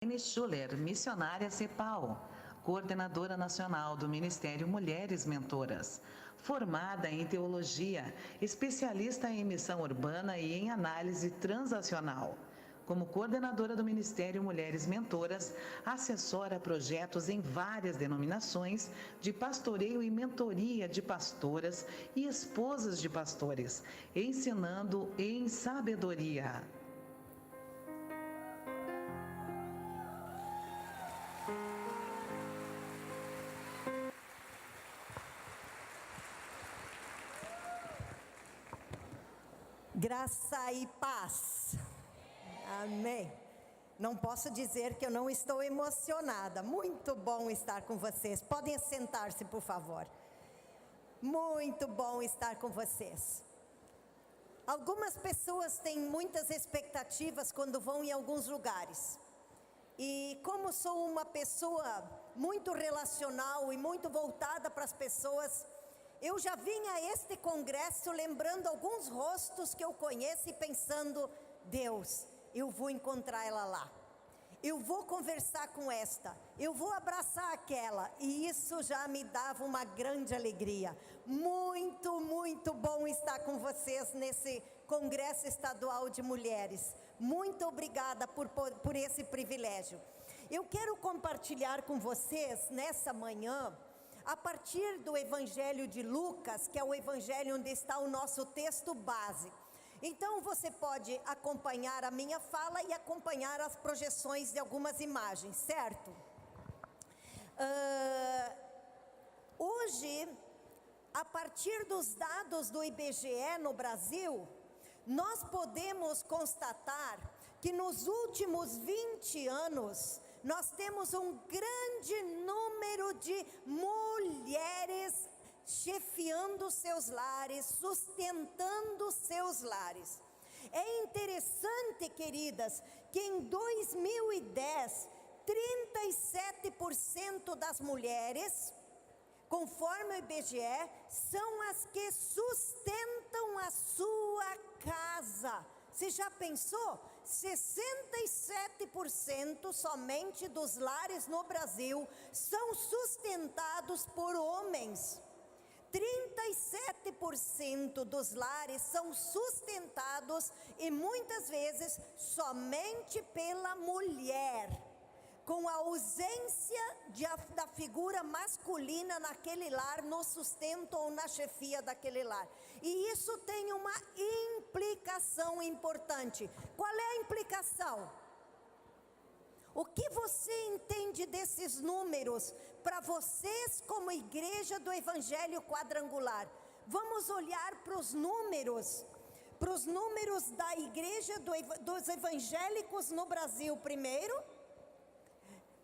Ine Schuller, missionária CEPAL, coordenadora nacional do Ministério Mulheres Mentoras, formada em teologia, especialista em missão urbana e em análise transacional. Como coordenadora do Ministério Mulheres Mentoras, assessora projetos em várias denominações de pastoreio e mentoria de pastoras e esposas de pastores, ensinando em sabedoria. Graça e paz. Amém. Não posso dizer que eu não estou emocionada. Muito bom estar com vocês. Podem sentar-se, por favor. Muito bom estar com vocês. Algumas pessoas têm muitas expectativas quando vão em alguns lugares. E como sou uma pessoa muito relacional e muito voltada para as pessoas, eu já vim a este congresso lembrando alguns rostos que eu conheço e pensando: Deus, eu vou encontrar ela lá, eu vou conversar com esta, eu vou abraçar aquela, e isso já me dava uma grande alegria. Muito, muito bom estar com vocês nesse Congresso Estadual de Mulheres. Muito obrigada por esse privilégio. Eu quero compartilhar com vocês nessa manhã, a partir do Evangelho de Lucas, que é o Evangelho onde está o nosso texto base. Então você pode acompanhar a minha fala e acompanhar as projeções de algumas imagens, certo? Hoje, a partir dos dados do IBGE no Brasil, nós podemos constatar que nos últimos 20 anos, nós temos um grande número de mulheres chefiando seus lares, sustentando seus lares. É interessante, queridas, que em 2010, 37% das mulheres, conforme o IBGE, são as que sustentam a sua casa. Você já pensou? 67% somente dos lares no Brasil são sustentados por homens. 37% dos lares são sustentados e muitas vezes somente pela mulher, com a ausência da figura masculina naquele lar, no sustento ou na chefia daquele lar. E isso tem uma implicação importante. Qual é a implicação? O que você entende desses números para vocês como igreja do Evangelho Quadrangular? Vamos olhar para os números da igreja dos evangélicos no Brasil primeiro.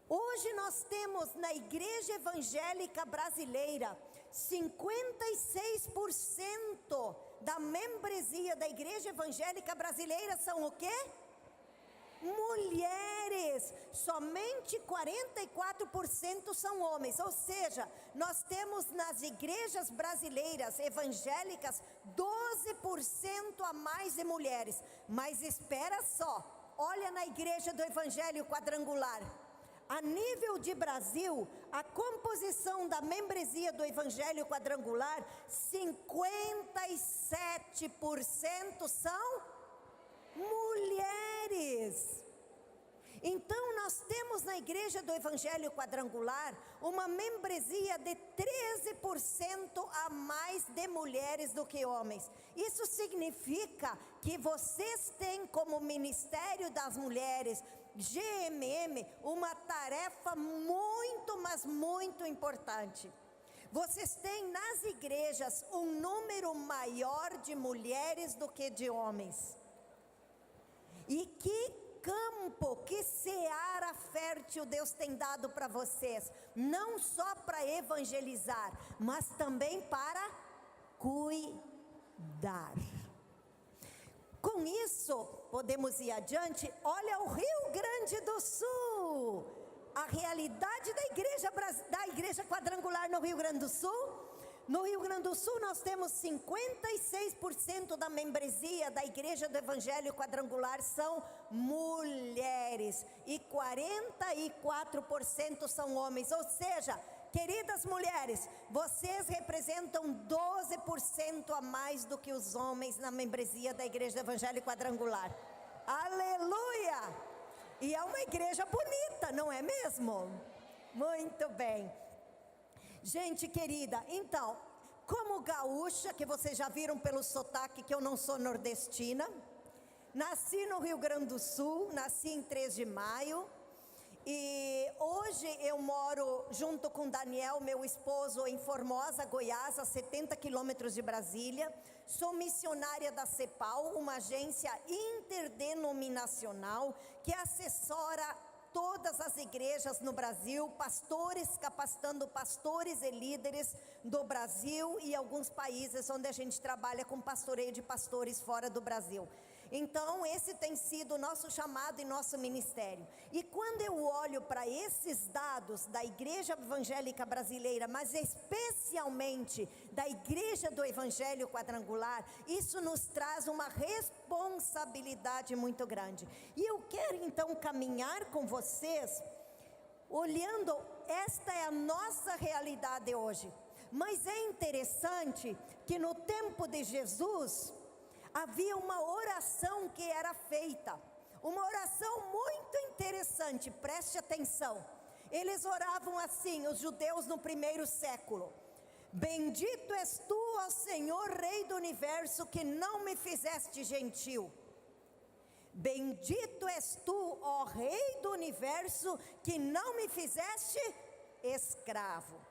Hoje nós temos na igreja evangélica brasileira, 56% da membresia da igreja evangélica brasileira são o quê? Mulheres. Somente 44% são homens. Ou seja, nós temos nas igrejas brasileiras evangélicas 12% a mais de mulheres. Mas espera só, olha na igreja do Evangelho Quadrangular. A nível de Brasil, a composição da membresia do Evangelho Quadrangular, 57% são mulheres. Então nós temos na igreja do Evangelho Quadrangular uma membresia de 13% a mais de mulheres do que homens. Isso significa que vocês têm como Ministério das Mulheres, GMM, uma tarefa muito, mas muito importante. Vocês têm nas igrejas um número maior de mulheres do que de homens. E que campo, que seara fértil Deus tem dado para vocês, não só para evangelizar, mas também para cuidar. Com isso, podemos ir adiante. Olha o Rio Grande do Sul, a realidade da igreja Quadrangular no Rio Grande do Sul. No Rio Grande do Sul nós temos 56% da membresia da Igreja do Evangelho Quadrangular são mulheres e 44% são homens, ou seja, queridas mulheres, vocês representam 12% a mais do que os homens na membresia da Igreja do Evangelho Quadrangular. Aleluia! E é uma igreja bonita, não é mesmo? Muito bem. Gente querida, então, como gaúcha, que vocês já viram pelo sotaque que eu não sou nordestina, nasci no Rio Grande do Sul, nasci em 3 de maio, e hoje eu moro junto com Daniel, meu esposo, em Formosa, Goiás, a 70 quilômetros de Brasília. Sou missionária da CEPAL, uma agência interdenominacional que assessora todas as igrejas no Brasil, pastores, capacitando pastores e líderes do Brasil e alguns países onde a gente trabalha com pastoreio de pastores fora do Brasil. Então, esse tem sido o nosso chamado e nosso ministério. E quando eu olho para esses dados da Igreja Evangélica Brasileira, mas especialmente da Igreja do Evangelho Quadrangular, isso nos traz uma responsabilidade muito grande. E eu quero então caminhar com vocês, olhando, esta é a nossa realidade hoje. Mas é interessante que no tempo de Jesus havia uma oração que era feita, uma oração muito interessante, preste atenção. Eles oravam assim, os judeus no primeiro século: bendito és tu, ó Senhor, Rei do Universo, que não me fizeste gentil. Bendito és tu, ó Rei do Universo, que não me fizeste escravo.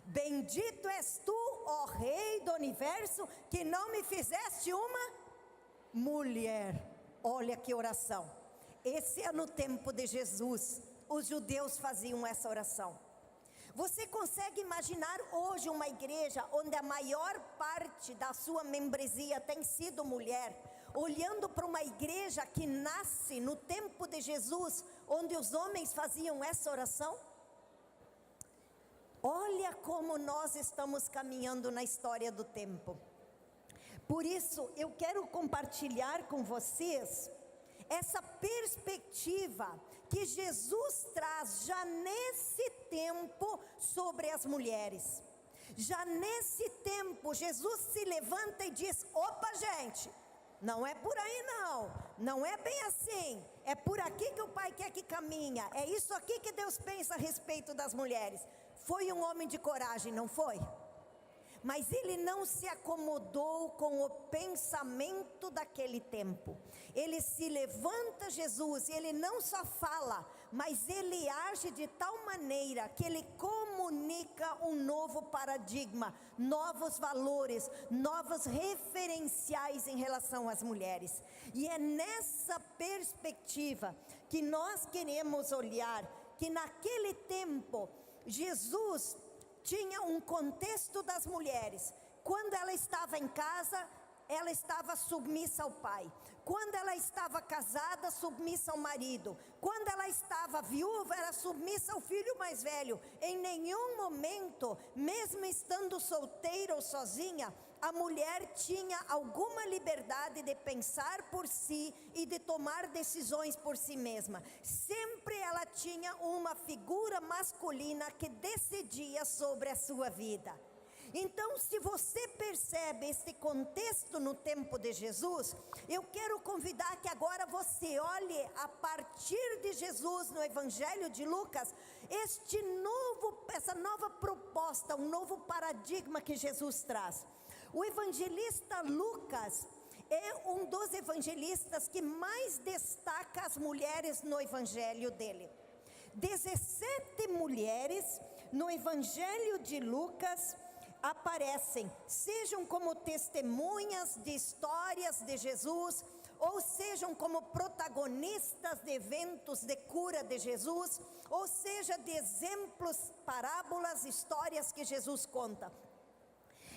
Bendito és tu, ó Rei do Universo, que não me fizeste uma mulher. Olha que oração. Esse é no tempo de Jesus. Os judeus faziam essa oração. Você consegue imaginar hoje uma igreja onde a maior parte da sua membresia tem sido mulher, olhando para uma igreja que nasce no tempo de Jesus, onde os homens faziam essa oração? Olha como nós estamos caminhando na história do tempo. Por isso, eu quero compartilhar com vocês essa perspectiva que Jesus traz já nesse tempo sobre as mulheres. Já nesse tempo, Jesus se levanta e diz: opa, gente, não é por aí não é bem assim, é por aqui que o Pai quer que caminha, é isso aqui que Deus pensa a respeito das mulheres. Foi um homem de coragem, não foi? Mas ele não se acomodou com o pensamento daquele tempo. Ele se levanta, Jesus, e ele não só fala, mas ele age de tal maneira que ele comunica um novo paradigma, novos valores, novos referenciais em relação às mulheres. E é nessa perspectiva que nós queremos olhar, que naquele tempo Jesus tinha um contexto das mulheres. Quando ela estava em casa, ela estava submissa ao pai. Quando ela estava casada, submissa ao marido. Quando ela estava viúva, era submissa ao filho mais velho. Em nenhum momento, mesmo estando solteira ou sozinha, a mulher tinha alguma liberdade de pensar por si e de tomar decisões por si mesma. Sempre ela tinha uma figura masculina que decidia sobre a sua vida. Então, se você percebe esse contexto no tempo de Jesus, eu quero convidar que agora você olhe a partir de Jesus no Evangelho de Lucas, essa nova proposta, um novo paradigma que Jesus traz. O evangelista Lucas é um dos evangelistas que mais destaca as mulheres no evangelho dele. 17 mulheres no Evangelho de Lucas aparecem, sejam como testemunhas de histórias de Jesus, ou sejam como protagonistas de eventos de cura de Jesus, ou seja, de exemplos, parábolas, histórias que Jesus conta.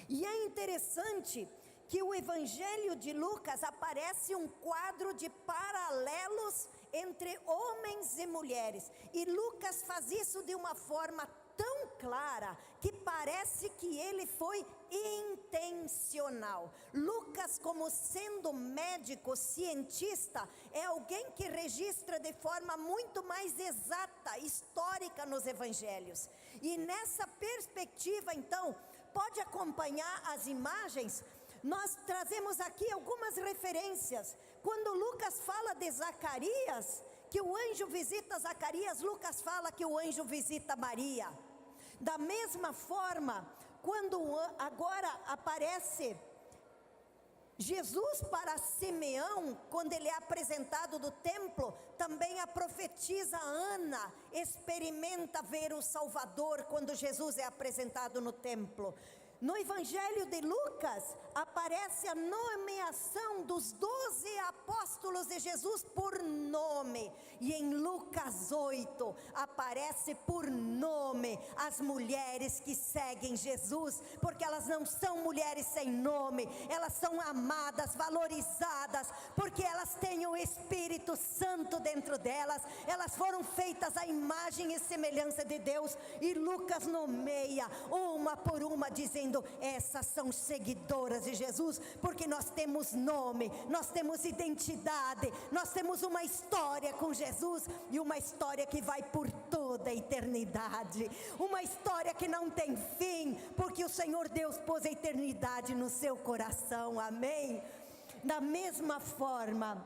E é interessante que o Evangelho de Lucas aparece um quadro de paralelos entre homens e mulheres. E Lucas faz isso de uma forma tão clara que parece que ele foi intencional. Lucas, como sendo médico, cientista, é alguém que registra de forma muito mais exata, histórica nos evangelhos. E nessa perspectiva, então, pode acompanhar as imagens. Nós trazemos aqui algumas referências. Quando Lucas fala de Zacarias, que o anjo visita Zacarias, Lucas fala que o anjo visita Maria. Da mesma forma, quando agora aparece Jesus para Simeão, quando ele é apresentado do templo, também a profetisa Ana experimenta ver o Salvador quando Jesus é apresentado no templo. No Evangelho de Lucas, aparece a nomeação dos 12 apóstolos de Jesus por nome. E em Lucas 8, aparece por nome as mulheres que seguem Jesus, porque elas não são mulheres sem nome, elas são amadas, valorizadas, porque elas têm o Espírito Santo dentro delas, elas foram feitas à imagem e semelhança de Deus, e Lucas nomeia uma por uma, dizendo: essas são seguidoras de Jesus, porque nós temos nome, nós temos identidade, nós temos uma história com Jesus, e uma história que vai por toda a eternidade, uma história que não tem fim, porque o Senhor Deus pôs a eternidade no seu coração, amém? Da mesma forma,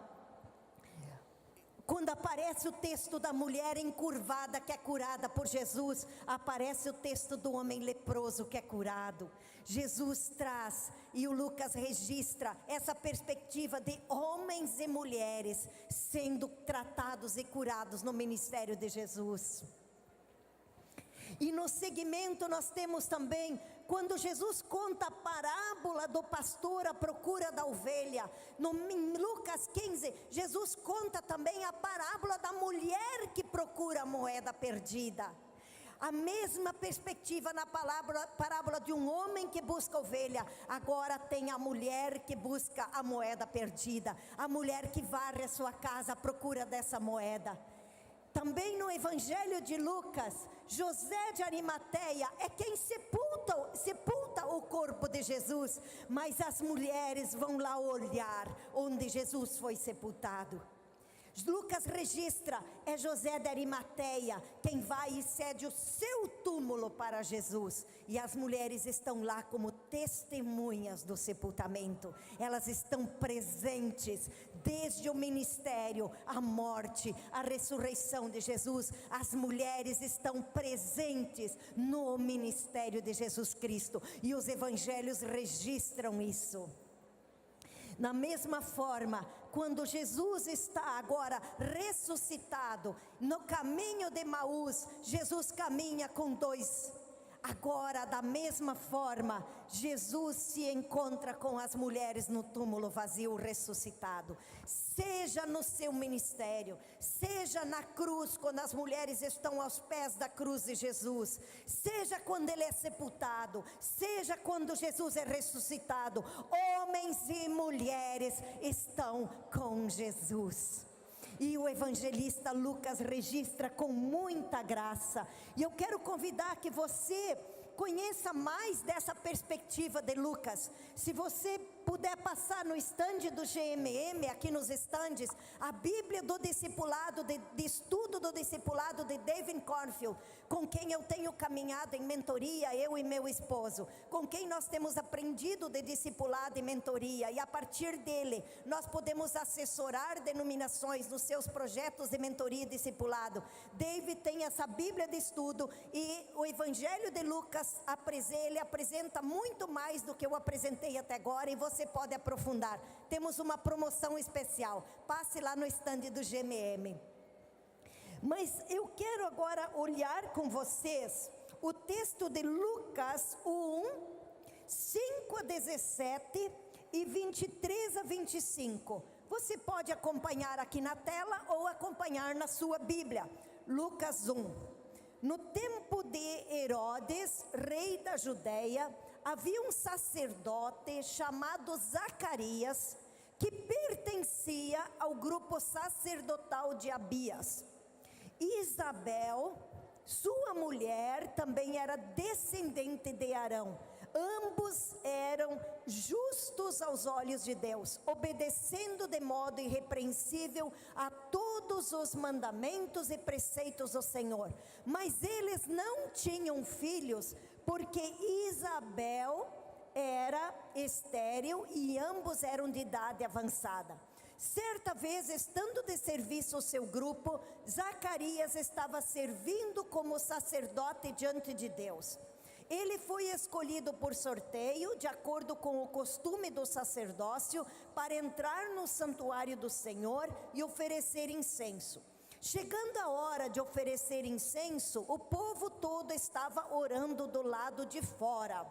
quando aparece o texto da mulher encurvada que é curada por Jesus, aparece o texto do homem leproso que é curado. Jesus traz, e o Lucas registra, essa perspectiva de homens e mulheres sendo tratados e curados no ministério de Jesus. E no segmento nós temos também, quando Jesus conta a parábola do pastor à procura da ovelha, em Lucas 15, Jesus conta também a parábola da mulher que procura a moeda perdida. A mesma perspectiva na parábola de um homem que busca ovelha, agora tem a mulher que busca a moeda perdida, a mulher que varre a sua casa à procura dessa moeda. Também no Evangelho de Lucas, José de Arimateia é quem sepulta o corpo de Jesus, mas as mulheres vão lá olhar onde Jesus foi sepultado. Lucas registra, é José de Arimateia quem vai e cede o seu túmulo para Jesus, e as mulheres estão lá como testemunhas do sepultamento, elas estão presentes desde o ministério, a morte, a ressurreição de Jesus. As mulheres estão presentes no ministério de Jesus Cristo, e os evangelhos registram isso. Da mesma forma, quando Jesus está agora ressuscitado, no caminho de Emaús, Jesus caminha com dois. Agora, da mesma forma, Jesus se encontra com as mulheres no túmulo vazio, ressuscitado. Seja no seu ministério, seja na cruz, quando as mulheres estão aos pés da cruz de Jesus, seja quando ele é sepultado, seja quando Jesus é ressuscitado, homens e mulheres estão com Jesus. E o evangelista Lucas registra com muita graça. E eu quero convidar que você conheça mais dessa perspectiva de Lucas. Se você puder passar no estande do GMM, aqui nos estandes, a Bíblia do Discipulado, de estudo do Discipulado de David Cornfield, com quem eu tenho caminhado em mentoria, eu e meu esposo, com quem nós temos aprendido de discipulado e mentoria, e a partir dele, nós podemos assessorar denominações nos seus projetos de mentoria e discipulado. David tem essa Bíblia de estudo, e o Evangelho de Lucas, ele apresenta muito mais do que eu apresentei até agora, e você pode aprofundar. Temos uma promoção especial, passe lá no estande do GMM. Mas eu quero agora olhar com vocês o texto de Lucas 1, 5 a 17 e 23 a 25. Você pode acompanhar aqui na tela ou acompanhar na sua Bíblia. Lucas 1. No tempo de Herodes, rei da Judeia, havia um sacerdote chamado Zacarias, que pertencia ao grupo sacerdotal de Abias. Isabel, Sua mulher também era descendente de Arão. Ambos eram justos aos olhos de Deus, obedecendo de modo irrepreensível a todos os mandamentos e preceitos do Senhor. Mas eles não tinham filhos, porque Isabel era estéril e ambos eram de idade avançada. Certa vez, estando de serviço ao seu grupo, Zacarias estava servindo como sacerdote diante de Deus. Ele foi escolhido por sorteio, de acordo com o costume do sacerdócio, para entrar no santuário do Senhor e oferecer incenso. Chegando a hora de oferecer incenso, o povo todo estava orando do lado de fora.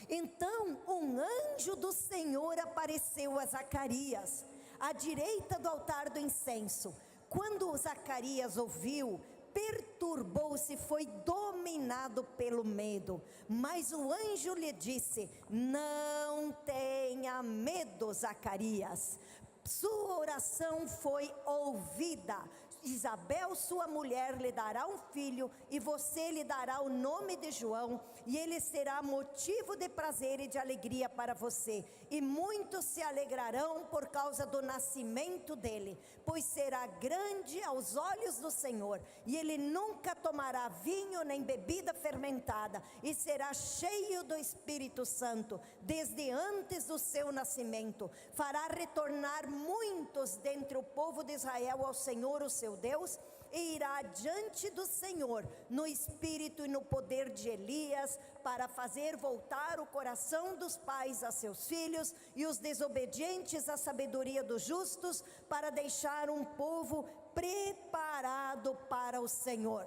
Então um anjo do Senhor apareceu a Zacarias, à direita do altar do incenso. Quando Zacarias ouviu, perturbou-se, foi dominado pelo medo. Mas o anjo lhe disse: não tenha medo, Zacarias. Sua oração foi ouvida. Isabel, sua mulher, lhe dará um filho, e você lhe dará o nome de João, e ele será motivo de prazer e de alegria para você, e muitos se alegrarão por causa do nascimento dele, pois será grande aos olhos do Senhor, e ele nunca tomará vinho nem bebida fermentada, e será cheio do Espírito Santo, desde antes do seu nascimento. Fará retornar muitos dentre o povo de Israel ao Senhor, o seu Deus, e irá diante do Senhor no espírito e no poder de Elias, para fazer voltar o coração dos pais a seus filhos e os desobedientes à sabedoria dos justos, para deixar um povo preparado para o Senhor.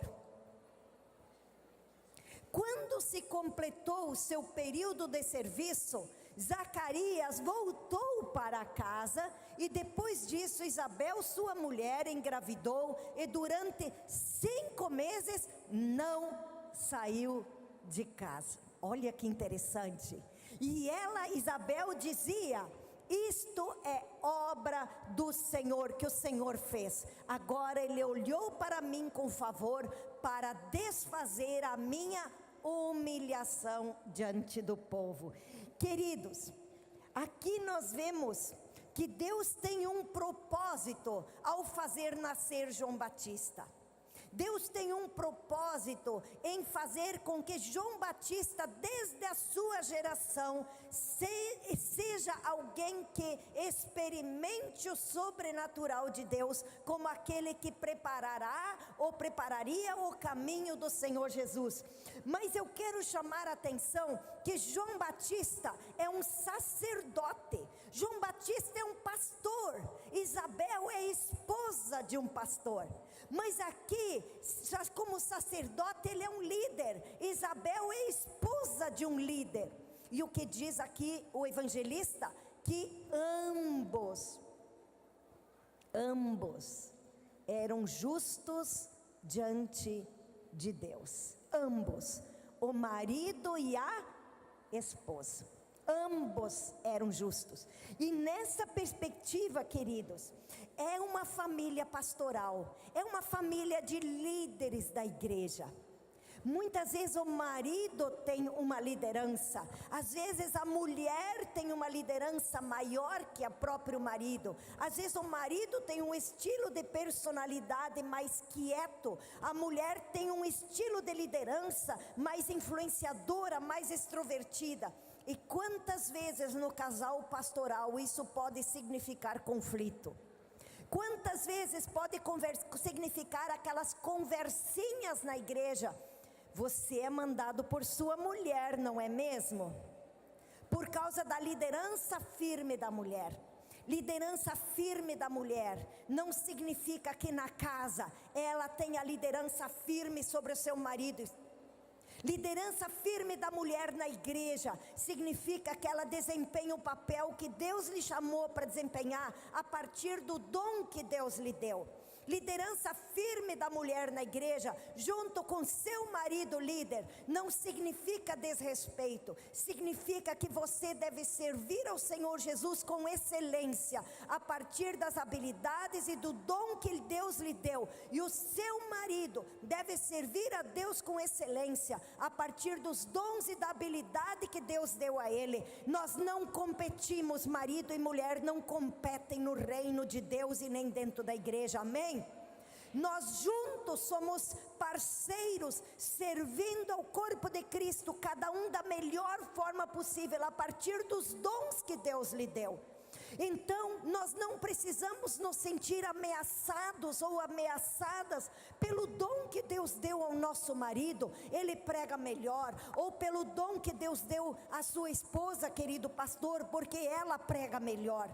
Quando se completou o seu período de serviço, Zacarias voltou para casa, e depois disso Isabel, sua mulher, engravidou, e durante 5 meses não saiu de casa. Olha que interessante. E ela, Isabel, dizia: isto é obra do Senhor, que o Senhor fez. Agora ele olhou para mim com favor, para desfazer a minha humilhação diante do povo. Queridos, aqui nós vemos que Deus tem um propósito ao fazer nascer João Batista. Deus tem um propósito em fazer com que João Batista, desde a sua geração, seja alguém que experimente o sobrenatural de Deus, como aquele que prepararia o caminho do Senhor Jesus. Mas eu quero chamar a atenção que João Batista é um sacerdote, João Batista é um pastor, Isabel é esposa de um pastor. Mas aqui, como sacerdote, ele é um líder. Isabel é esposa de um líder. E o que diz aqui o evangelista? Que ambos eram justos diante de Deus. Ambos, o marido e a esposa. Ambos eram justos. E nessa perspectiva, queridos, é uma família pastoral, é uma família de líderes da igreja. Muitas vezes o marido tem uma liderança, às vezes a mulher tem uma liderança maior que o próprio marido, às vezes o marido tem um estilo de personalidade mais quieto, a mulher tem um estilo de liderança mais influenciadora, mais extrovertida. E quantas vezes no casal pastoral isso pode significar conflito? Quantas vezes pode significar aquelas conversinhas na igreja? Você é mandado por sua mulher, não é mesmo? Por causa da liderança firme da mulher. Liderança firme da mulher não significa que na casa ela tenha liderança firme sobre o seu marido. Liderança firme da mulher na igreja significa que ela desempenha o papel que Deus lhe chamou para desempenhar a partir do dom que Deus lhe deu. Liderança firme da mulher na igreja, junto com seu marido líder, não significa desrespeito, significa que você deve servir ao Senhor Jesus com excelência, a partir das habilidades e do dom que Deus lhe deu, e o seu marido deve servir a Deus com excelência, a partir dos dons e da habilidade que Deus deu a ele. Nós não competimos, marido e mulher não competem no reino de Deus e nem dentro da igreja, amém? Nós juntos somos parceiros, servindo ao corpo de Cristo, cada um da melhor forma possível, a partir dos dons que Deus lhe deu. Então, nós não precisamos nos sentir ameaçados ou ameaçadas pelo dom que Deus deu ao nosso marido, ele prega melhor, ou pelo dom que Deus deu à sua esposa, querido pastor, porque ela prega melhor.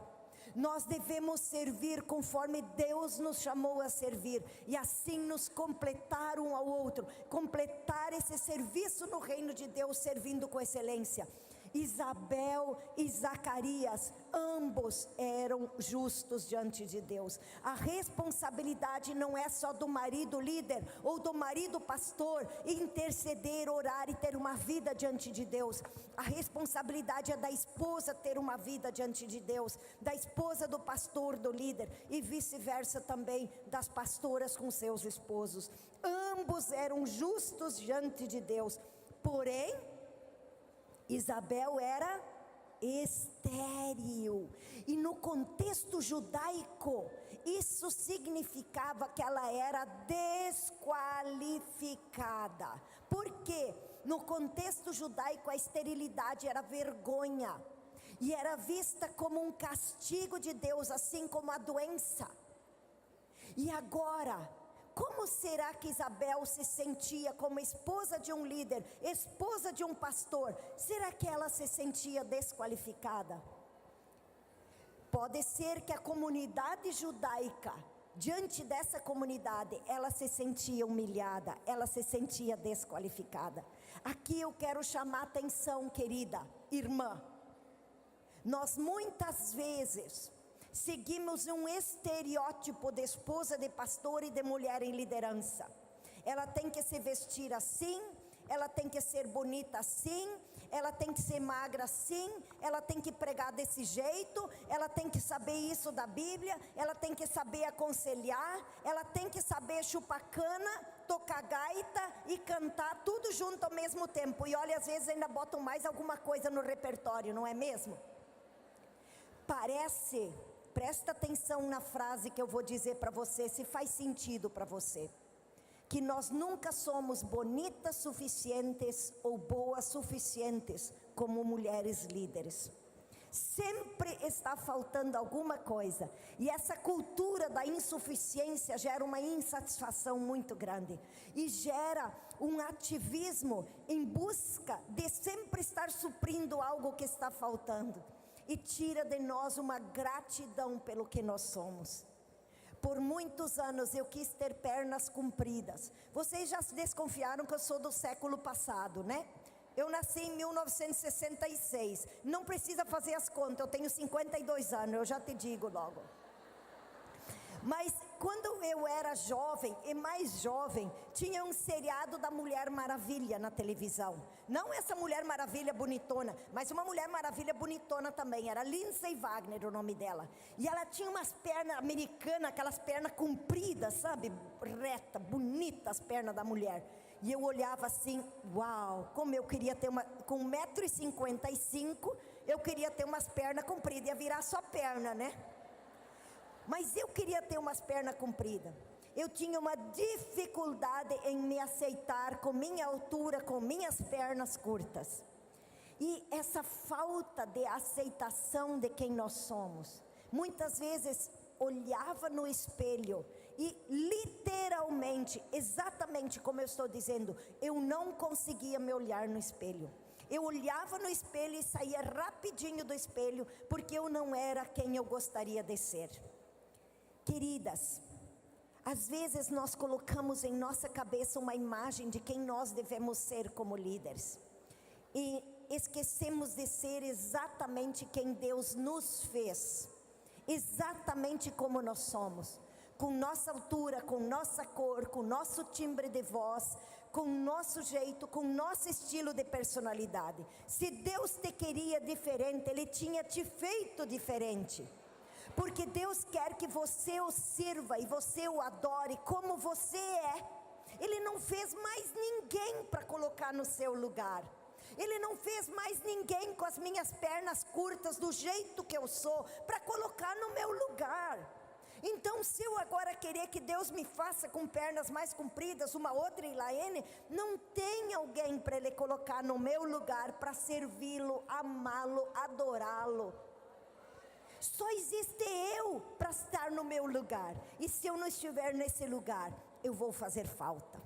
Nós devemos servir conforme Deus nos chamou a servir, e assim nos completar um ao outro, completar esse serviço no reino de Deus, servindo com excelência. Isabel e Zacarias, ambos eram justos diante de Deus. A responsabilidade não é só do marido líder ou do marido pastor interceder, orar e ter uma vida diante de Deus. A responsabilidade é da esposa ter uma vida diante de Deus, da esposa do pastor, do líder, e vice-versa também das pastoras com seus esposos. Ambos eram justos diante de Deus, porém Isabel era estéril, e no contexto judaico, isso significava que ela era desqualificada. Por quê? No contexto judaico, a esterilidade era vergonha, e era vista como um castigo de Deus, assim como a doença. E agora, como será que Isabel se sentia como esposa de um líder, esposa de um pastor? Será que ela se sentia desqualificada? Pode ser que a comunidade judaica, diante dessa comunidade, ela se sentia humilhada, ela se sentia desqualificada. Aqui eu quero chamar a atenção, querida irmã. Nós muitas vezes seguimos um estereótipo de esposa de pastor e de mulher em liderança. Ela tem que se vestir assim, ela tem que ser bonita assim, ela tem que ser magra assim, ela tem que pregar desse jeito, ela tem que saber isso da Bíblia, ela tem que saber aconselhar, ela tem que saber chupar cana, tocar gaita e cantar tudo junto ao mesmo tempo. E olha, às vezes ainda botam mais alguma coisa no repertório, não é mesmo? Parece... Presta atenção na frase que eu vou dizer para você, se faz sentido para você. Que nós nunca somos bonitas suficientes ou boas suficientes como mulheres líderes. Sempre está faltando alguma coisa. E essa cultura da insuficiência gera uma insatisfação muito grande. E gera um ativismo em busca de sempre estar suprindo algo que está faltando. E tira de nós uma gratidão pelo que nós somos. Por muitos anos eu quis ter pernas compridas. Vocês já se desconfiaram que eu sou do século passado, né? Eu nasci em 1966. Não precisa fazer as contas, eu tenho 52 anos, eu já te digo logo. Mas quando eu era jovem e mais jovem, tinha um seriado da Mulher Maravilha na televisão. Não essa Mulher Maravilha bonitona, mas uma Mulher Maravilha bonitona também. Era Lindsay Wagner o nome dela. E ela tinha umas pernas americanas, aquelas pernas compridas, sabe? Reta, bonitas as pernas da mulher. E eu olhava assim, uau, como eu queria ter uma... Com 1,55 m, eu queria ter umas pernas compridas. Ia virar só perna, né? Mas eu queria ter umas pernas compridas. Eu tinha uma dificuldade em me aceitar com minha altura, com minhas pernas curtas. E essa falta de aceitação de quem nós somos, muitas vezes olhava no espelho e literalmente, exatamente como eu estou dizendo, eu não conseguia me olhar no espelho. Eu olhava no espelho e saía rapidinho do espelho, porque eu não era quem eu gostaria de ser. Queridas, às vezes nós colocamos em nossa cabeça uma imagem de quem nós devemos ser como líderes. E esquecemos de ser exatamente quem Deus nos fez. Exatamente como nós somos. com nossa altura, com nossa cor, com nosso timbre de voz, com nosso jeito, com nosso estilo de personalidade. Se Deus te queria diferente, Ele tinha te feito diferente. Porque Deus quer que você o sirva e você o adore como você é. Ele não fez mais ninguém para colocar no seu lugar. Ele não fez mais ninguém com as minhas pernas curtas, do jeito que eu sou, para colocar no meu lugar. Então, se eu agora querer que Deus me faça com pernas mais compridas, uma outra Elaine, não tem alguém para Ele colocar no meu lugar, para servi-lo, amá-lo, adorá-lo. Só existe eu para estar no meu lugar. E se eu não estiver nesse lugar, eu vou fazer falta.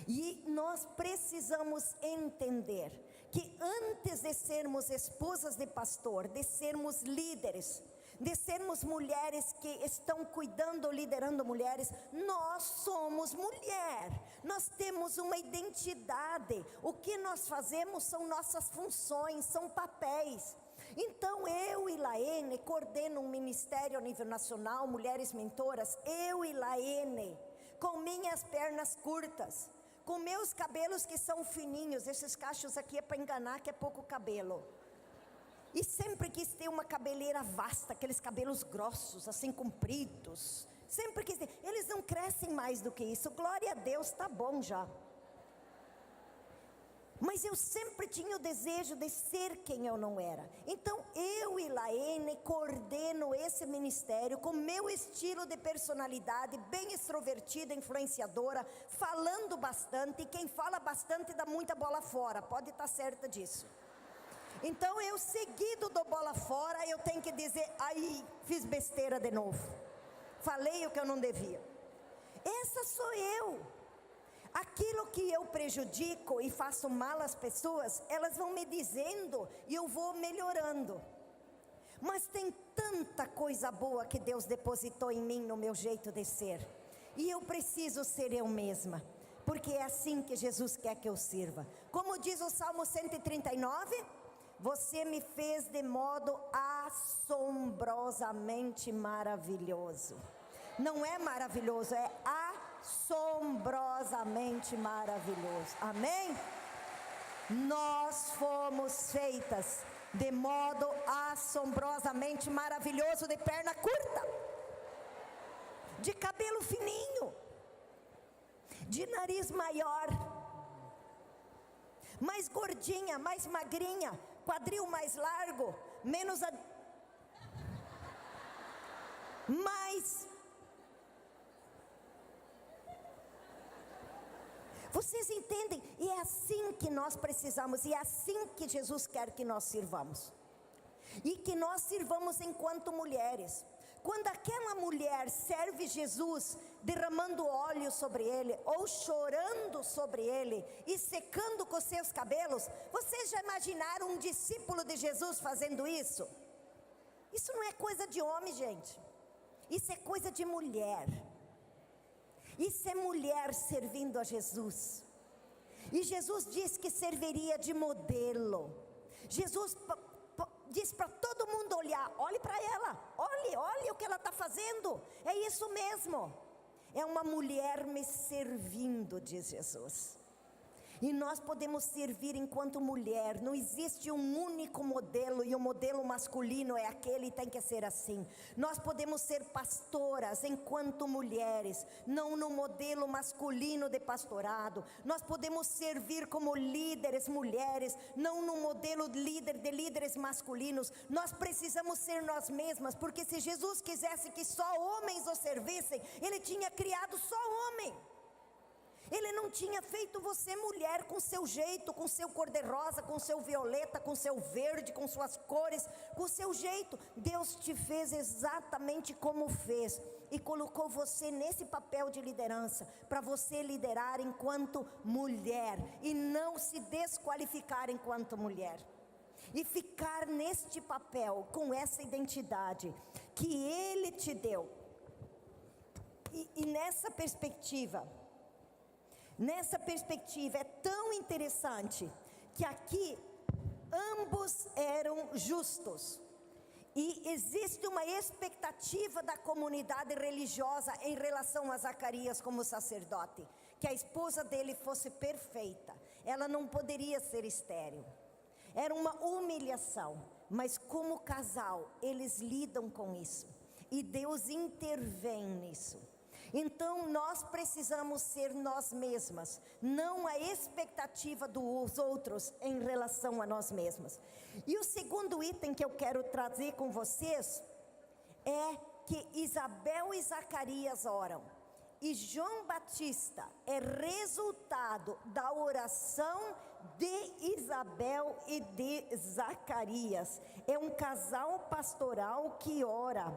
E nós precisamos entender que antes de sermos esposas de pastor, de sermos líderes, de sermos mulheres que estão cuidando, liderando mulheres, nós somos mulher, nós temos uma identidade, o que nós fazemos são nossas funções, são papéis. Então eu e Laene coordeno um ministério a nível nacional, Mulheres Mentoras, eu e Laene, com minhas pernas curtas, com meus cabelos que são fininhos, esses cachos aqui é para enganar que é pouco cabelo. E sempre quis ter uma cabeleira vasta, aqueles cabelos grossos, assim compridos. Sempre quis ter. Eles não crescem mais do que isso. Glória a Deus, tá bom já. Mas eu sempre tinha o desejo de ser quem eu não era. Então eu e Laene coordeno esse ministério com meu estilo de personalidade, bem extrovertida, influenciadora, falando bastante. E quem fala bastante dá muita bola fora, pode estar certa disso. Então eu, seguido do bola fora, eu tenho que dizer, aí fiz besteira de novo, falei o que eu não devia. Essa sou eu. Aquilo que eu prejudico e faço mal às pessoas, elas vão me dizendo e eu vou melhorando. Mas tem tanta coisa boa que Deus depositou em mim, no meu jeito de ser, e eu preciso ser eu mesma, porque é assim que Jesus quer que eu sirva. Como diz o Salmo 139, você me fez de modo assombrosamente maravilhoso. Não é maravilhoso, é assombrosamente maravilhoso. Amém? Nós fomos feitas de modo assombrosamente maravilhoso, de perna curta, de cabelo fininho, de nariz maior, mais gordinha, mais magrinha, quadril mais largo, menos mais. Vocês entendem? E é assim que nós precisamos, e é assim que Jesus quer que nós sirvamos. E que nós sirvamos enquanto mulheres. Quando aquela mulher serve Jesus, derramando óleo sobre ele, ou chorando sobre ele, e secando com seus cabelos, vocês já imaginaram um discípulo de Jesus fazendo isso? Isso não é coisa de homem, gente. Isso é coisa de mulher. Isso é mulher servindo a Jesus. E Jesus disse que serviria de modelo. Jesus diz para todo mundo olhar, olhe para ela, olhe o que ela está fazendo, é isso mesmo, é uma mulher me servindo, diz Jesus. E nós podemos servir enquanto mulher, não existe um único modelo, e o modelo masculino é aquele e tem que ser assim. Nós podemos ser pastoras enquanto mulheres, não no modelo masculino de pastorado. Nós podemos servir como líderes mulheres, não no modelo de líderes masculinos. Nós precisamos ser nós mesmas, porque se Jesus quisesse que só homens o servissem, Ele tinha criado só homem. Ele não tinha feito você mulher com seu jeito, com seu cor-de-rosa, com seu violeta, com seu verde, com suas cores, com seu jeito. Deus te fez exatamente como fez e colocou você nesse papel de liderança, para você liderar enquanto mulher e não se desqualificar enquanto mulher. E ficar neste papel, com essa identidade que Ele te deu. E nessa perspectiva é tão interessante que aqui ambos eram justos. E existe uma expectativa da comunidade religiosa em relação a Zacarias como sacerdote, que a esposa dele fosse perfeita, ela não poderia ser estéril. Era uma humilhação, mas como casal, eles lidam com isso, e Deus intervém nisso. Então nós precisamos ser nós mesmas, não a expectativa dos outros em relação a nós mesmas. E o segundo item que eu quero trazer com vocês é que Isabel e Zacarias oram. E João Batista é resultado da oração de Isabel e de Zacarias. É um casal pastoral que ora.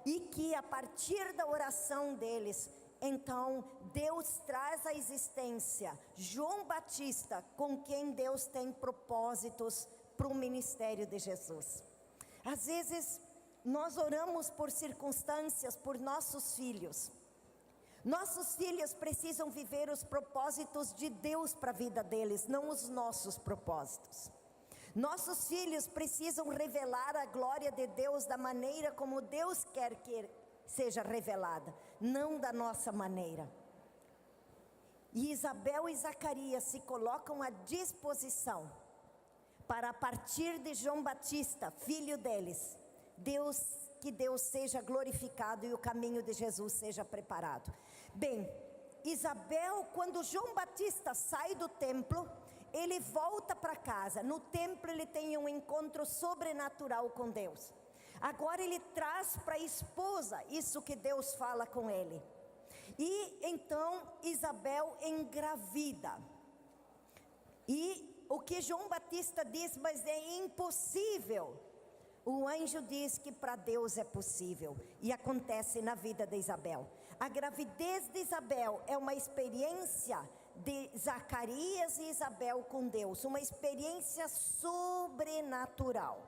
E que a partir da oração deles, então Deus traz à existência João Batista, com quem Deus tem propósitos para o ministério de Jesus. Às vezes nós oramos por circunstâncias, por nossos filhos. Nossos filhos precisam viver os propósitos de Deus para a vida deles, não os nossos propósitos. Nossos filhos precisam revelar a glória de Deus da maneira como Deus quer que seja revelada, não da nossa maneira. E Isabel e Zacarias se colocam à disposição para, a partir de João Batista, filho deles, que Deus seja glorificado e o caminho de Jesus seja preparado. Bem, Isabel, quando João Batista sai do templo, ele volta para casa. No templo ele tem um encontro sobrenatural com Deus. Agora ele traz para a esposa isso que Deus fala com ele. E então Isabel engravida. E o que João Batista diz, mas é impossível. O anjo diz que para Deus é possível. E acontece na vida de Isabel. A gravidez de Isabel é uma experiência de Zacarias e Isabel com Deus, uma experiência sobrenatural.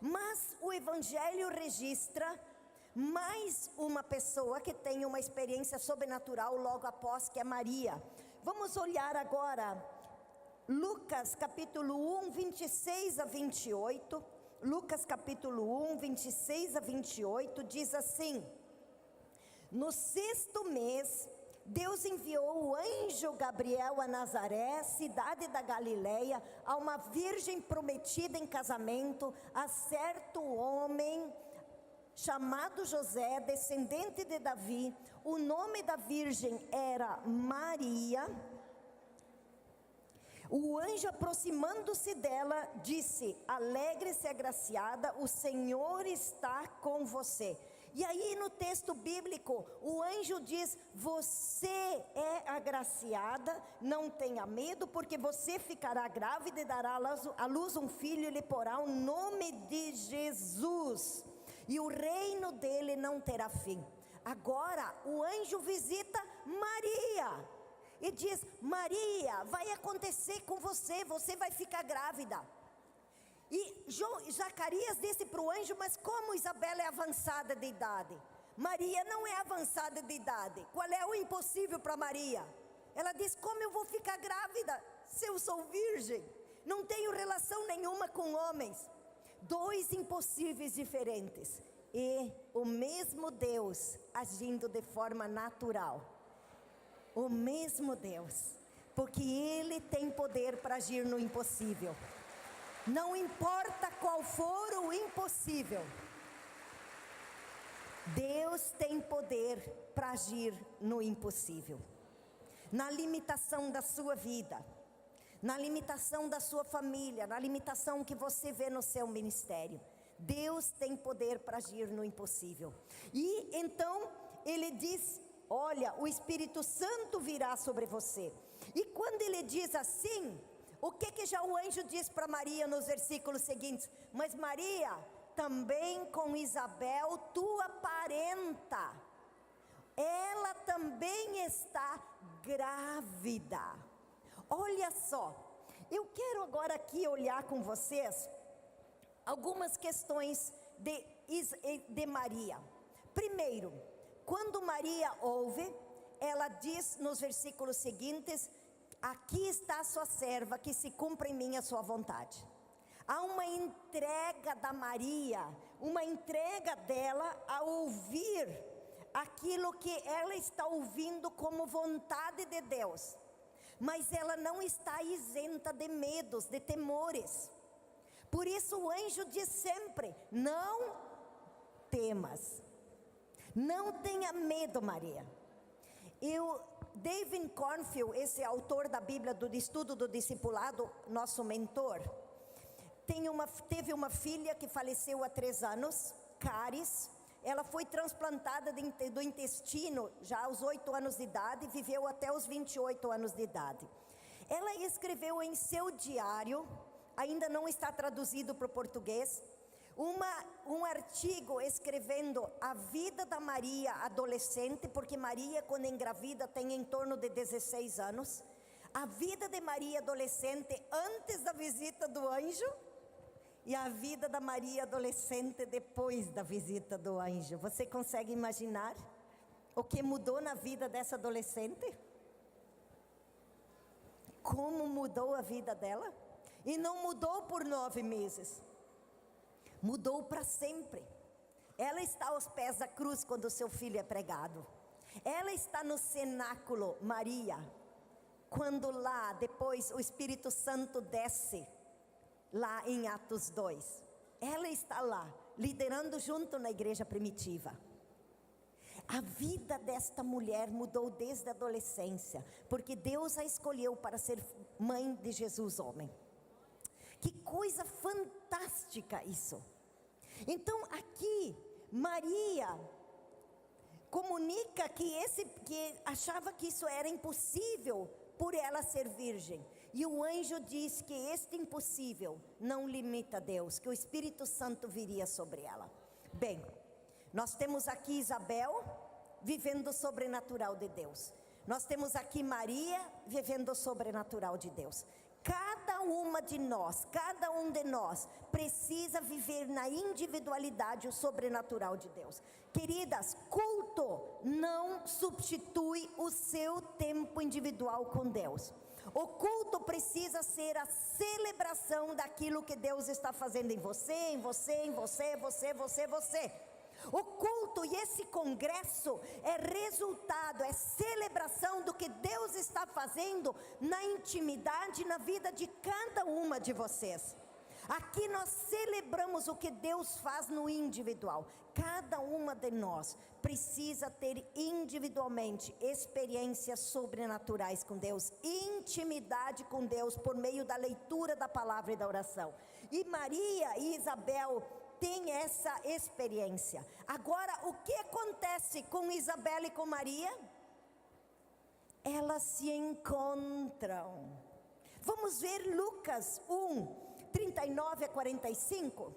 Mas o Evangelho registra mais uma pessoa que tem uma experiência sobrenatural logo após, que é Maria. Vamos olhar agora Lucas capítulo 1, 26 a 28. Lucas capítulo 1, 26 a 28 diz assim: no 6º mês, Deus enviou o anjo Gabriel a Nazaré, cidade da Galileia, a uma virgem prometida em casamento, a certo homem chamado José, descendente de Davi. O nome da virgem era Maria. O anjo, aproximando-se dela, disse: alegre-se, agraciada, o Senhor está com você. E aí no texto bíblico, o anjo diz: você é agraciada, não tenha medo, porque você ficará grávida e dará à luz um filho, e lhe porá o nome de Jesus, e o reino dele não terá fim. Agora o anjo visita Maria e diz: Maria, vai acontecer com você, você vai ficar grávida. E Zacarias disse para o anjo: mas como Isabel é avançada de idade? Maria não é avançada de idade. Qual é o impossível para Maria? Ela diz: como eu vou ficar grávida se eu sou virgem? Não tenho relação nenhuma com homens. Dois impossíveis diferentes. E o mesmo Deus agindo de forma natural. O mesmo Deus. Porque Ele tem poder para agir no impossível. Não importa qual for o impossível, Deus tem poder para agir no impossível. Na limitação da sua vida, na limitação da sua família, na limitação que você vê no seu ministério, Deus tem poder para agir no impossível. E então ele diz: olha, o Espírito Santo virá sobre você. E quando ele diz assim, o que já o anjo diz para Maria nos versículos seguintes? Mas Maria, também com Isabel, tua parenta, ela também está grávida. Olha só, eu quero agora aqui olhar com vocês algumas questões de Maria. Primeiro, quando Maria ouve, ela diz nos versículos seguintes: aqui está a sua serva, que se cumpra em mim a sua vontade. Há uma entrega da Maria uma entrega dela a ouvir aquilo que ela está ouvindo como vontade de Deus. Mas ela não está isenta de medos, de temores. Por isso o anjo diz sempre: não temas, não tenha medo, Maria. David Cornfield, esse autor da Bíblia, do estudo do discipulado, nosso mentor, teve uma filha que faleceu há 3 anos, cáries. Ela foi transplantada do intestino já aos 8 anos de idade, e viveu até os 28 anos de idade. Ela escreveu em seu diário, ainda não está traduzido para o português, um artigo escrevendo a vida da Maria adolescente, porque Maria, quando engravida, tem em torno de 16 anos. A vida de Maria adolescente antes da visita do anjo, e a vida da Maria adolescente depois da visita do anjo. Você consegue imaginar o que mudou na vida dessa adolescente? Como mudou a vida dela? E não mudou por 9 meses. Mudou para sempre. Ela está aos pés da cruz quando o seu filho é pregado. Ela está no cenáculo, Maria, quando lá depois o Espírito Santo desce, lá em Atos 2. Ela está lá, liderando junto na igreja primitiva. A vida desta mulher mudou desde a adolescência, porque Deus a escolheu para ser mãe de Jesus homem. Que coisa fantástica isso. Então aqui Maria comunica que achava que isso era impossível por ela ser virgem. E o anjo diz que este impossível não limita Deus, que o Espírito Santo viria sobre ela. Bem, nós temos aqui Isabel vivendo o sobrenatural de Deus. Nós temos aqui Maria vivendo o sobrenatural de Deus. Cada uma de nós, cada um de nós precisa viver na individualidade o sobrenatural de Deus. Queridas, culto não substitui o seu tempo individual com Deus. O culto precisa ser a celebração daquilo que Deus está fazendo em você, em você, em você, você. O culto e esse congresso é resultado, é celebração do que Deus está fazendo na intimidade, na vida de cada uma de vocês. Aqui nós celebramos o que Deus faz no individual. Cada uma de nós precisa ter individualmente experiências sobrenaturais com Deus, intimidade com Deus por meio da leitura da palavra e da oração. E Maria e Isabel têm essa experiência. Agora, o que acontece com Isabel e com Maria? Elas se encontram. Vamos ver Lucas 1, 39 a 45.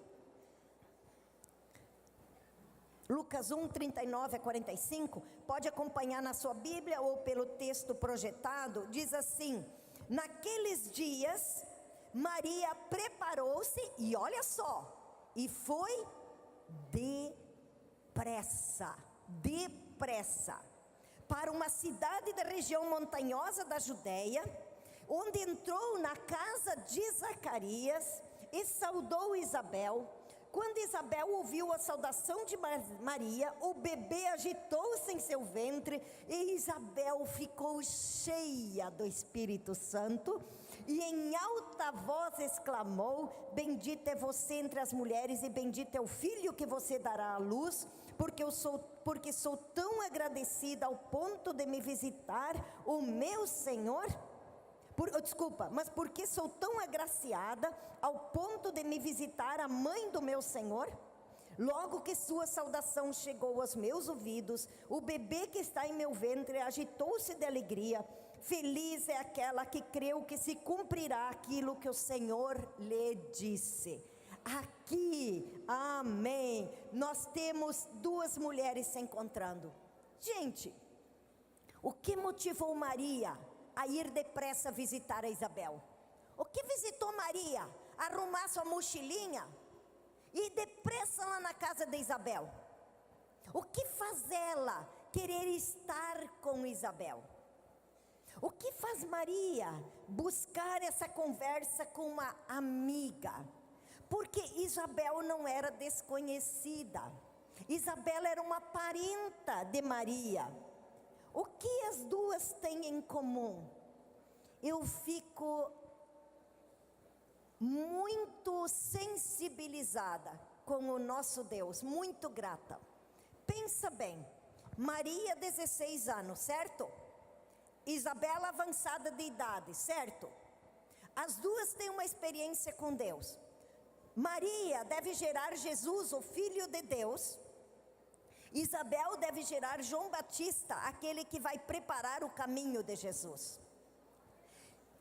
Lucas 1, 39 a 45. Pode acompanhar na sua Bíblia ou pelo texto projetado. Diz assim: naqueles dias, Maria preparou-se, e olha só, e foi depressa, para uma cidade da região montanhosa da Judéia, onde entrou na casa de Zacarias e saudou Isabel. Quando Isabel ouviu a saudação de Maria, o bebê agitou-se em seu ventre, e Isabel ficou cheia do Espírito Santo, e em alta voz exclamou: bendita é você entre as mulheres, e bendito é o filho que você dará à luz, porque sou tão agradecida ao ponto de me visitar o meu Senhor. Mas porque sou tão agraciada ao ponto de me visitar a mãe do meu Senhor? Logo que sua saudação chegou aos meus ouvidos, o bebê que está em meu ventre agitou-se de alegria. Feliz é aquela que creu que se cumprirá aquilo que o Senhor lhe disse. Aqui, amém, nós temos 2 mulheres se encontrando. Gente, o que motivou Maria a ir depressa visitar a Isabel? O que visitou Maria? Arrumar sua mochilinha e ir depressa lá na casa de Isabel? O que faz ela querer estar com Isabel? O que faz Maria buscar essa conversa com uma amiga? Porque Isabel não era desconhecida. Isabel era uma parenta de Maria. O que as duas têm em comum? Eu fico muito sensibilizada com o nosso Deus, muito grata. Pensa bem, Maria 16 anos, certo? Isabela avançada de idade, certo? As duas têm uma experiência com Deus. Maria deve gerar Jesus, o Filho de Deus. Isabel deve gerar João Batista, aquele que vai preparar o caminho de Jesus.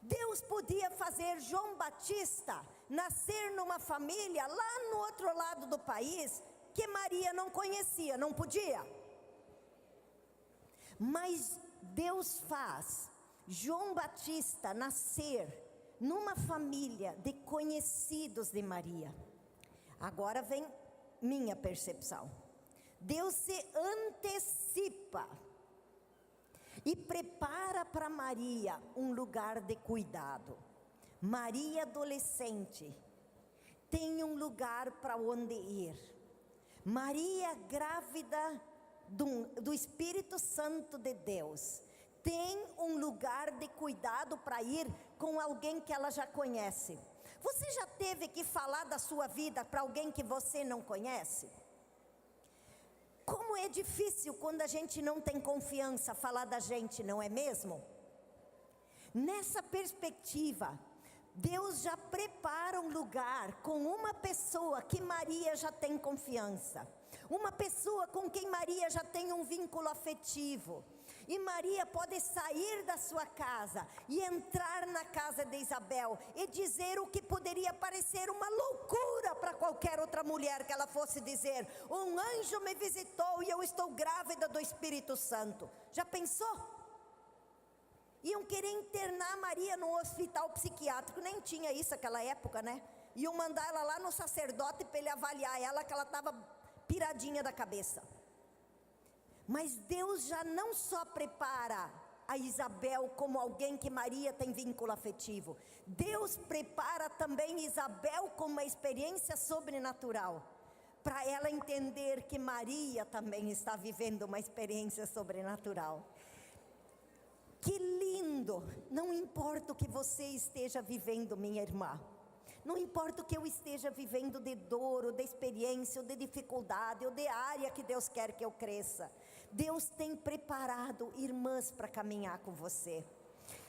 Deus podia fazer João Batista nascer numa família lá no outro lado do país, que Maria não conhecia, não podia. Mas Deus faz João Batista nascer numa família de conhecidos de Maria. Agora vem minha percepção. Deus se antecipa e prepara para Maria um lugar de cuidado. Maria adolescente tem um lugar para onde ir. Maria grávida do Espírito Santo de Deus tem um lugar de cuidado para ir com alguém que ela já conhece. Você já teve que falar da sua vida para alguém que você não conhece? Como é difícil quando a gente não tem confiança falar da gente, não é mesmo? Nessa perspectiva, Deus já prepara um lugar com uma pessoa que Maria já tem confiança. Uma pessoa com quem Maria já tem um vínculo afetivo. E Maria pode sair da sua casa e entrar na casa de Isabel e dizer o que poderia parecer uma loucura para qualquer outra mulher que ela fosse dizer: um anjo me visitou e eu estou grávida do Espírito Santo. Já pensou? Iam querer internar Maria num hospital psiquiátrico, nem tinha isso naquela época, né? Iam mandar ela lá no sacerdote para ele avaliar ela, que ela estava piradinha da cabeça. Mas Deus já não só prepara a Isabel como alguém que Maria tem vínculo afetivo. Deus prepara também Isabel com uma experiência sobrenatural, para ela entender que Maria também está vivendo uma experiência sobrenatural. Que lindo! Não importa o que você esteja vivendo, minha irmã. Não importa o que eu esteja vivendo de dor, ou de experiência, ou de dificuldade, ou de área que Deus quer que eu cresça. Deus tem preparado irmãs para caminhar com você.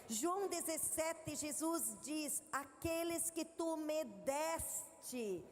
João 17, Jesus diz: aqueles que tu me deste.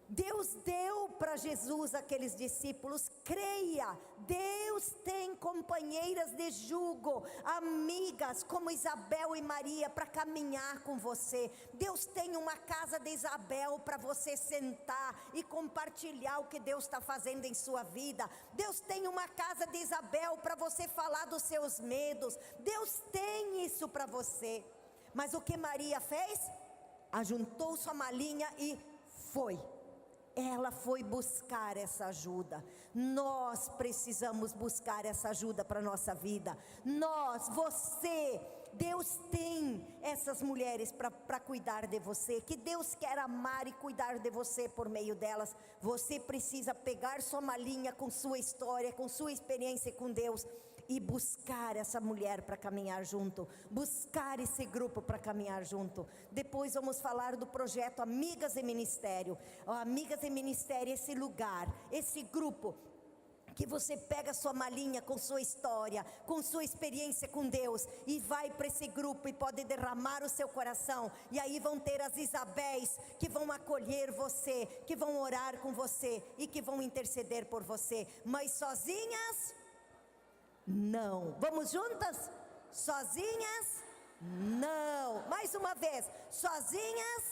Deus deu para Jesus aqueles discípulos. Creia, Deus tem companheiras de jugo, amigas como Isabel e Maria para caminhar com você. Deus tem uma casa de Isabel para você sentar e compartilhar o que Deus está fazendo em sua vida. Deus tem uma casa de Isabel para você falar dos seus medos. Deus tem isso para você. Mas o que Maria fez? Ajuntou sua malinha e foi. Ela foi buscar essa ajuda. Nós precisamos buscar essa ajuda para a nossa vida. Você, Deus tem essas mulheres para cuidar de você, que Deus quer amar e cuidar de você por meio delas. Você precisa pegar sua malinha com sua história, com sua experiência com Deus, e buscar essa mulher para caminhar junto, buscar esse grupo para caminhar junto. Depois vamos falar do projeto Amigas em Ministério. Amigas em Ministério, esse lugar, esse grupo que você pega sua malinha com sua história, com sua experiência com Deus, e vai para esse grupo e pode derramar o seu coração. E aí vão ter as Isabéis que vão acolher você, que vão orar com você e que vão interceder por você. Mas sozinhas? Não. Vamos juntas? Sozinhas? Não. Mais uma vez. Sozinhas?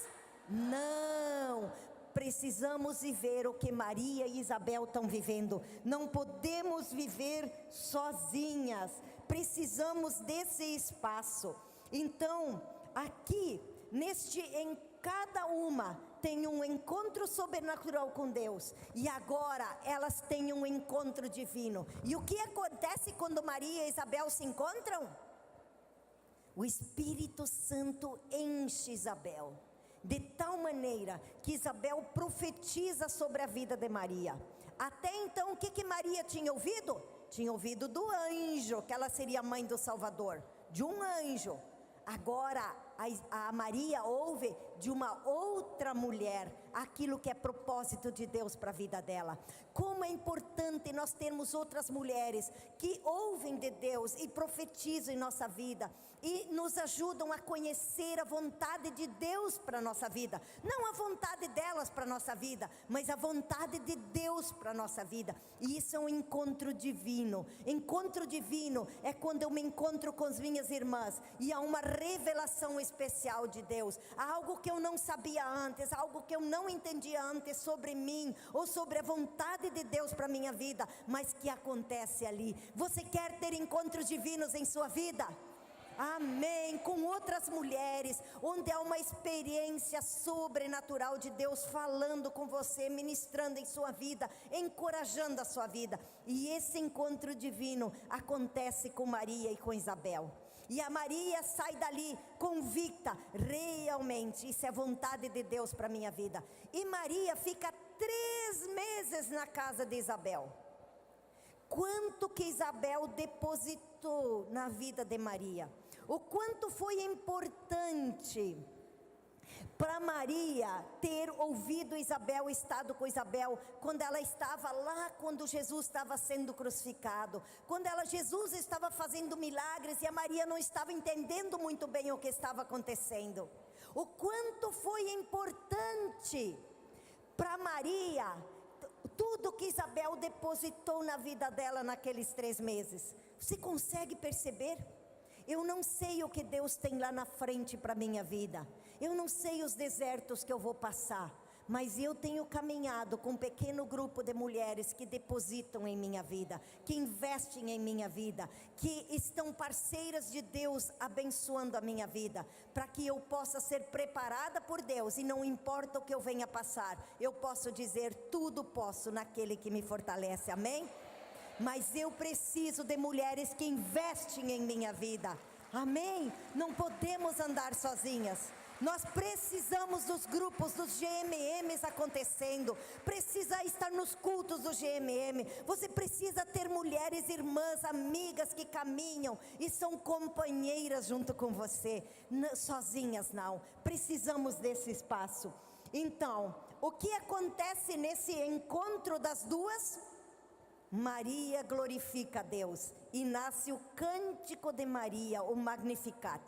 Não. Precisamos viver o que Maria e Isabel estão vivendo. Não podemos viver sozinhas. Precisamos desse espaço. Então, aqui, em cada uma tem um encontro sobrenatural com Deus, e agora elas têm um encontro divino. E o que acontece quando Maria e Isabel se encontram? O Espírito Santo enche Isabel, de tal maneira que Isabel profetiza sobre a vida de Maria. Até então, o que Maria tinha ouvido? Tinha ouvido do anjo, que ela seria mãe do Salvador, de um anjo. Agora, a Maria ouve de uma outra mulher aquilo que é propósito de Deus para a vida dela. Como é importante nós termos outras mulheres que ouvem de Deus e profetizam em nossa vida e nos ajudam a conhecer a vontade de Deus para a nossa vida. Não a vontade delas para a nossa vida, mas a vontade de Deus para a nossa vida. E isso é um encontro divino. Encontro divino é quando eu me encontro com as minhas irmãs e há uma revelação especial de Deus, algo que eu não sabia antes, algo que eu não entendia antes sobre mim ou sobre a vontade de Deus para a minha vida, mas que acontece ali. Você quer ter encontros divinos em sua vida? Amém, com outras mulheres, onde há uma experiência sobrenatural de Deus falando com você, ministrando em sua vida, encorajando a sua vida. E esse encontro divino acontece com Maria e com Isabel. E a Maria sai dali convicta, realmente, isso é vontade de Deus para a minha vida. E Maria fica 3 meses na casa de Isabel. Quanto que Isabel depositou na vida de Maria? O quanto foi importante para Maria ter ouvido Isabel, estado com Isabel, quando ela estava lá, quando Jesus estava sendo crucificado, quando Jesus estava fazendo milagres e a Maria não estava entendendo muito bem o que estava acontecendo. O quanto foi importante para Maria tudo que Isabel depositou na vida dela naqueles 3 meses. Você consegue perceber? Eu não sei o que Deus tem lá na frente para a minha vida. Eu não sei os desertos que eu vou passar. Mas eu tenho caminhado com um pequeno grupo de mulheres que depositam em minha vida, que investem em minha vida, que estão parceiras de Deus abençoando a minha vida, para que eu possa ser preparada por Deus e não importa o que eu venha passar, eu posso dizer tudo posso naquele que me fortalece, amém? Mas eu preciso de mulheres que investem em minha vida, amém? Não podemos andar sozinhas. Nós precisamos dos grupos, dos GMMs acontecendo, precisa estar nos cultos do GMM, você precisa ter mulheres, irmãs, amigas que caminham e são companheiras junto com você, sozinhas não, precisamos desse espaço. Então, o que acontece nesse encontro das duas? Maria glorifica a Deus e nasce o cântico de Maria, o Magnificat.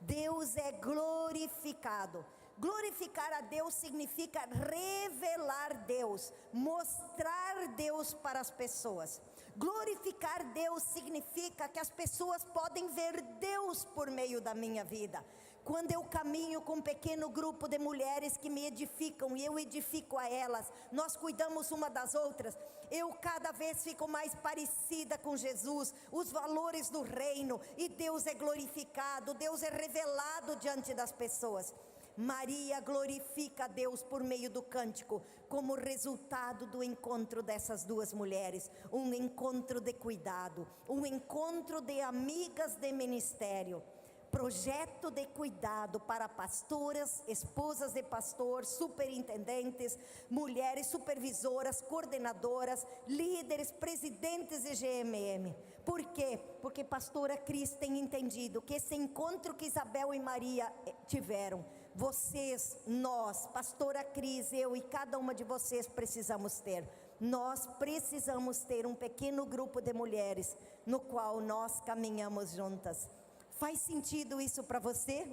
Deus é glorificado. Glorificar a Deus significa revelar Deus, mostrar Deus para as pessoas. Glorificar Deus significa que as pessoas podem ver Deus por meio da minha vida. Quando eu caminho com um pequeno grupo de mulheres que me edificam e eu edifico a elas, nós cuidamos uma das outras, eu cada vez fico mais parecida com Jesus, os valores do reino, e Deus é glorificado, Deus é revelado diante das pessoas. Maria glorifica a Deus por meio do cântico, como resultado do encontro dessas duas mulheres, um encontro de cuidado, um encontro de amigas de ministério. Projeto de cuidado para pastoras, esposas de pastor, superintendentes, mulheres supervisoras, coordenadoras, líderes, presidentes de GMM. Por quê? Porque pastora Cris tem entendido que esse encontro que Isabel e Maria tiveram, vocês, nós, pastora Cris, eu e cada uma de vocês precisamos ter. Nós precisamos ter um pequeno grupo de mulheres no qual nós caminhamos juntas. Faz sentido isso para você?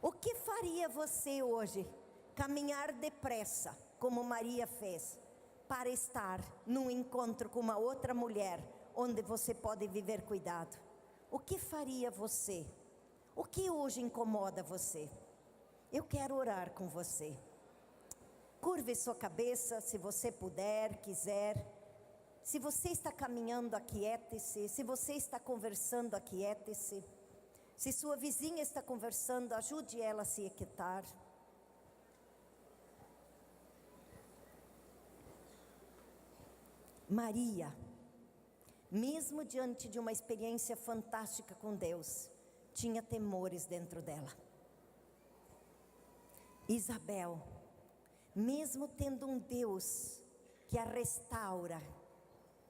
O que faria você hoje caminhar depressa, como Maria fez, para estar num encontro com uma outra mulher, onde você pode viver cuidado? O que faria você? O que hoje incomoda você? Eu quero orar com você. Curve sua cabeça, se você puder, quiser. Se você está caminhando, aquiete-se. Se você está conversando, aquiete-se. Se sua vizinha está conversando, ajude ela a se aquietar. Maria, mesmo diante de uma experiência fantástica com Deus, tinha temores dentro dela. Isabel, mesmo tendo um Deus que a restaura,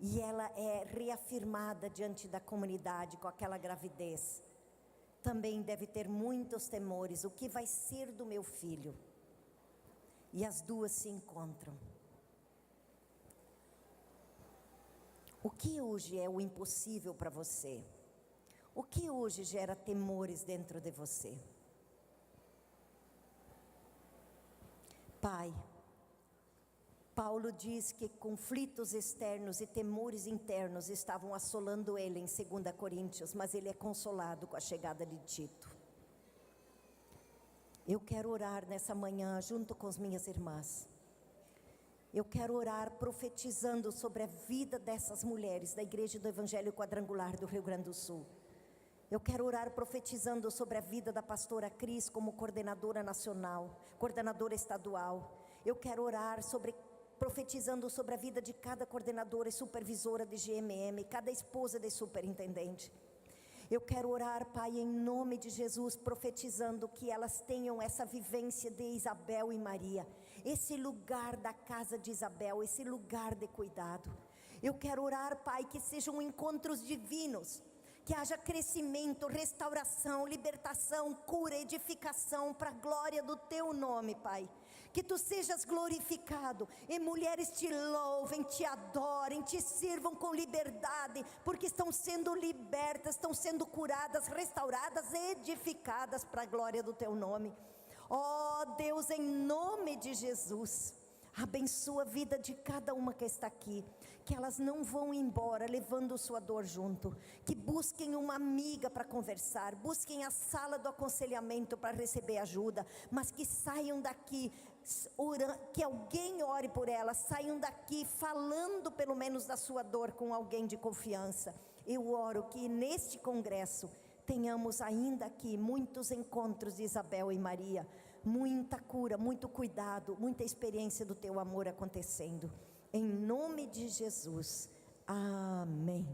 e ela é reafirmada diante da comunidade com aquela gravidez, também deve ter muitos temores. O que vai ser do meu filho? E as duas se encontram. O que hoje é o impossível para você? O que hoje gera temores dentro de você? Pai, Paulo diz que conflitos externos e temores internos estavam assolando ele em 2 Coríntios, mas ele é consolado com a chegada de Tito. Eu quero orar nessa manhã junto com as minhas irmãs. Eu quero orar profetizando sobre a vida dessas mulheres da Igreja do Evangelho Quadrangular do Rio Grande do Sul. Eu quero orar profetizando sobre a vida da pastora Cris como coordenadora nacional, coordenadora estadual. Eu quero orar profetizando sobre a vida de cada coordenadora e supervisora de GMM, cada esposa de superintendente. Eu quero orar, Pai, em nome de Jesus, profetizando que elas tenham essa vivência de Isabel e Maria, esse lugar da casa de Isabel, esse lugar de cuidado. Eu quero orar, Pai, que sejam encontros divinos, que haja crescimento, restauração, libertação, cura, edificação, para a glória do Teu nome, Pai. Que Tu sejas glorificado, e mulheres Te louvem, Te adorem, Te sirvam com liberdade, porque estão sendo libertas, estão sendo curadas, restauradas, edificadas para a glória do Teu nome. Ó Deus, em nome de Jesus, abençoa a vida de cada uma que está aqui, que elas não vão embora levando sua dor junto, que busquem uma amiga para conversar, busquem a sala do aconselhamento para receber ajuda, mas que saiam daqui, que alguém ore por elas, saiam daqui falando pelo menos da sua dor com alguém de confiança. Eu oro que neste congresso tenhamos ainda aqui muitos encontros de Isabel e Maria, muita cura, muito cuidado, muita experiência do Teu amor acontecendo. Em nome de Jesus, amém.